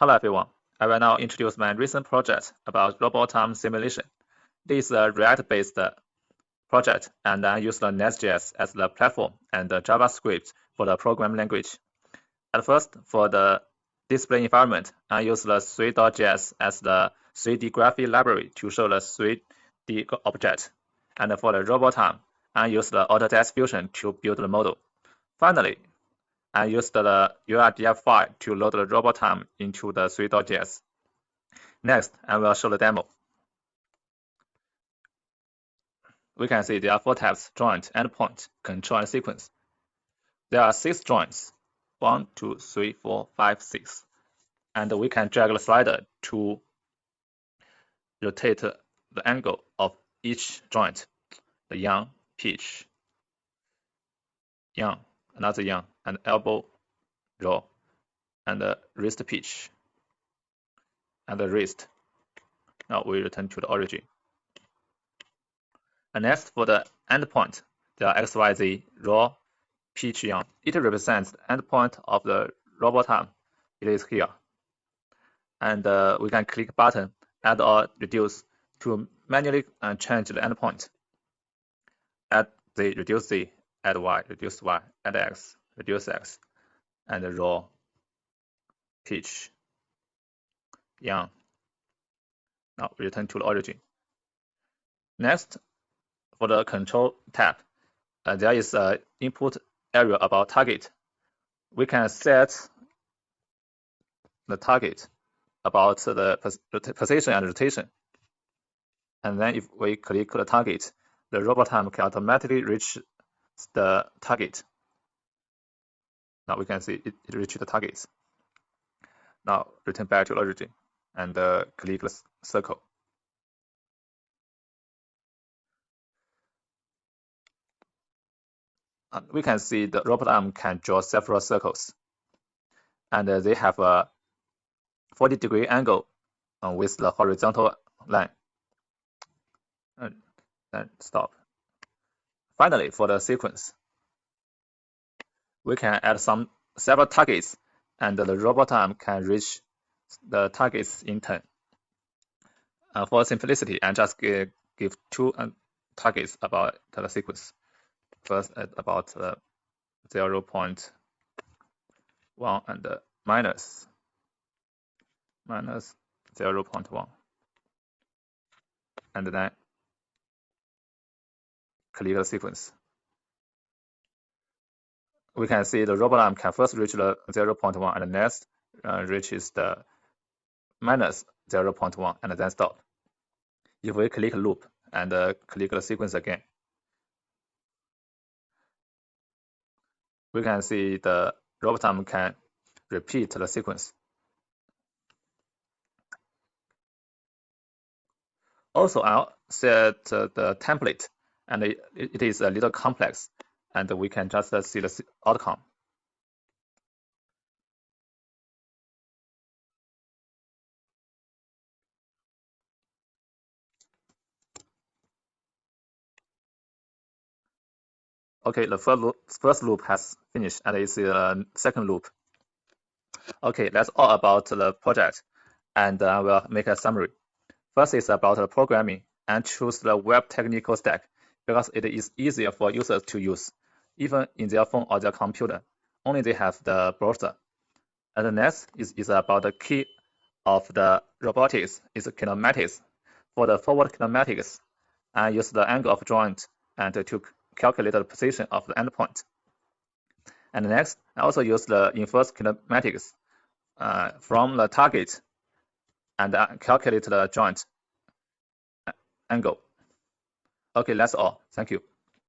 Hello everyone, I will now introduce my recent project about robot arm simulation. This is a React-based project, and I use the Nest.js as the platform and the JavaScript for the programming language. At first, for the display environment, I use the 3.js as the 3D graphic library to show the 3D object. And for the robot arm, I use the Autodesk Fusion to build the model. Finally, I used the URDF file to load the robot arm into the 3.js. Next, I will show the demo. We can see there are 4 types: joint, endpoint, control, and sequence. There are 6 joints, 1, 2, 3, 4, 5, 6. And we can drag the slider to rotate the angle of each joint. The young, pitch, young, another young, and elbow, roll, and the wrist pitch, and the wrist. Now we return to the origin. And next, for the endpoint, there are XYZ, roll, pitch, young. It represents the endpoint of the robot arm. It is here. And we can click button, add or reduce to manually change the endpoint. Add Z, reduce Z, add Y, reduce Y, add X, reduce X, and roll, pitch, young. Now return to the origin. Next, for the control tab, there is an input area about target. We can set the target about the position and rotation. And then if we click the target, the robot arm can automatically reach the target. Now we can see it reached the target. Now return back to origin and click the circle. We can see the robot arm can draw several circles, and they have a 40-degree angle with the horizontal line. And stop. Finally, for the sequence, we can add several targets, and the robot arm can reach the targets in turn. For simplicity, I just give 2 targets about the sequence. First, about 0.1 and minus 0.1, and then click the sequence. We can see the robot arm can first reach the 0.1 and next reaches the minus 0.1 and then stop. If we click loop and click the sequence again, we can see the robot arm can repeat the sequence. Also, I'll set the template, and it is a little complex, and we can just see the outcome. Okay, the first loop has finished, and it's the second loop. Okay, that's all about the project, and I will make a summary. First is about the programming, and choose the web technical stack because it is easier for users to use, even in their phone or their computer. Only they have the browser. And the next is about the key of the robotics is kinematics. For the forward kinematics, I use the angle of joint and to calculate the position of the endpoint. And next, I also use the inverse kinematics from the target and calculate the joint angle. Okay, that's all. Thank you.